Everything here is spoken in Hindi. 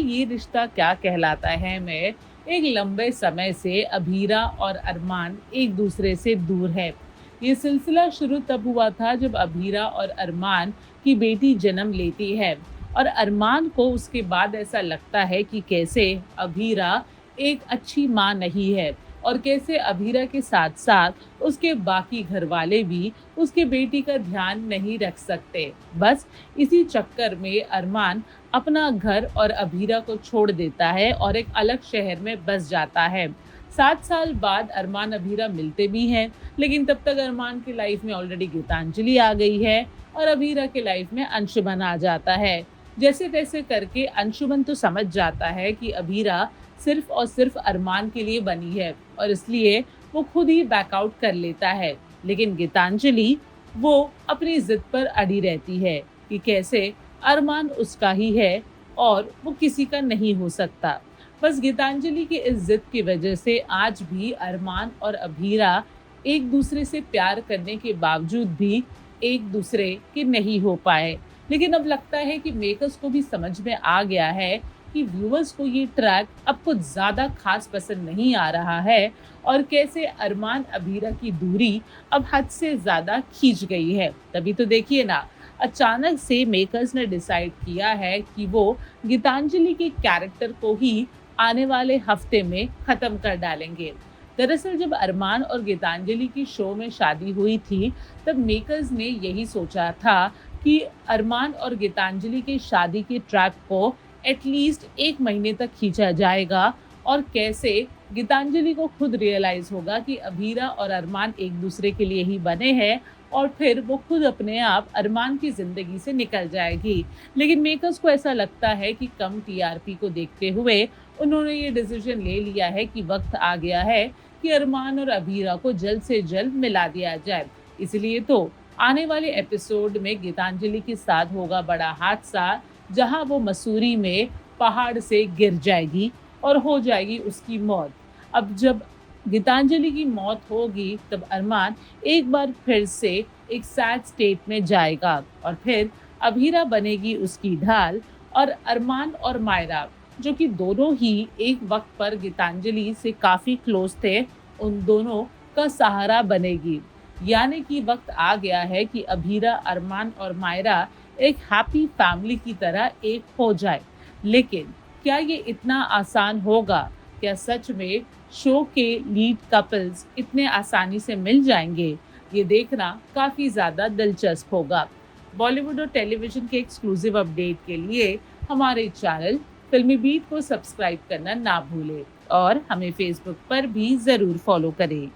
ये रिश्ता क्या कहलाता है में एक लंबे समय से अभीरा और अरमान एक दूसरे से दूर है। ये सिलसिला शुरू तब हुआ था जब अभीरा और अरमान की बेटी जन्म लेती है और अरमान को उसके बाद ऐसा लगता है कि कैसे अभीरा एक अच्छी माँ नहीं है और कैसे अभीरा के साथ साथ उसके बाकी घर वाले भी उसके बेटी का ध्यान नहीं रख सकते। बस इसी चक्कर में अरमान अपना घर और अभीरा को छोड़ देता है और एक अलग शहर में बस जाता है। 7 साल बाद अरमान अभीरा मिलते भी हैं, लेकिन तब तक अरमान की लाइफ में ऑलरेडी गीतांजलि आ गई है और अभीरा के लाइफ में अंशुमन आ जाता है। जैसे तैसे करके अंशुमन तो समझ जाता है कि अभीरा सिर्फ और सिर्फ अरमान के लिए बनी है और इसलिए वो खुद ही बैकआउट कर लेता है। लेकिन गीतांजलि वो अपनी जिद पर अड़ी रहती है कि कैसे अरमान उसका ही है और वो किसी का नहीं हो सकता। बस गीतांजलि की इस जिद की वजह से आज भी अरमान और अभीरा एक दूसरे से प्यार करने के बावजूद भी एक दूसरे के नहीं हो पाए। लेकिन अब लगता है कि मेकर्स को भी समझ में आ गया है कि व्यूअर्स को ये ट्रैक अब कुछ ज़्यादा खास पसंद नहीं आ रहा है और कैसे अरमान अभीरा की दूरी अब हद से ज़्यादा खींच गई है। तभी तो देखिए ना, अचानक से मेकर्स ने डिसाइड किया है कि वो गीतांजलि के कैरेक्टर को ही आने वाले हफ्ते में ख़त्म कर डालेंगे। दरअसल जब अरमान और गीतांजलि की शो में शादी हुई थी, तब मेकर्स ने यही सोचा था कि अरमान और गीतांजलि की शादी के ट्रैक को एटलीस्ट 1 महीने तक खींचा जाएगा और कैसे गीतांजलि को खुद रियलाइज होगा कि अभीरा और अरमान एक दूसरे के लिए ही बने हैं और फिर वो खुद अपने आप अरमान की ज़िंदगी से निकल जाएगी। लेकिन मेकर्स को ऐसा लगता है कि कम टीआरपी को देखते हुए उन्होंने ये डिसीजन ले लिया है कि वक्त आ गया है कि अरमान और अभीरा को जल्द से जल्द मिला दिया जाए। इसलिए तो आने वाले एपिसोड में गीतांजलि के साथ होगा बड़ा हादसा, जहां वो मसूरी में पहाड़ से गिर जाएगी और हो जाएगी उसकी मौत। अब जब गीतांजलि की मौत होगी तब अरमान एक बार फिर से एक सैड स्टेट में जाएगा और फिर अभीरा बनेगी उसकी ढाल और अरमान और मायरा, जो कि दोनों ही एक वक्त पर गीतांजलि से काफ़ी क्लोज थे, उन दोनों का सहारा बनेगी। यानी कि वक्त आ गया है कि अभीरा, अरमान और मायरा एक हैप्पी फैमिली की तरह एक हो जाए। लेकिन क्या ये इतना आसान होगा? क्या सच में शो के लीड कपल्स इतने आसानी से मिल जाएंगे? ये देखना काफ़ी ज़्यादा दिलचस्प होगा। बॉलीवुड और टेलीविज़न के एक्सक्लूसिव अपडेट के लिए हमारे चैनल फिल्मी बीट को सब्सक्राइब करना ना भूलें और हमें फेसबुक पर भी ज़रूर फॉलो करें।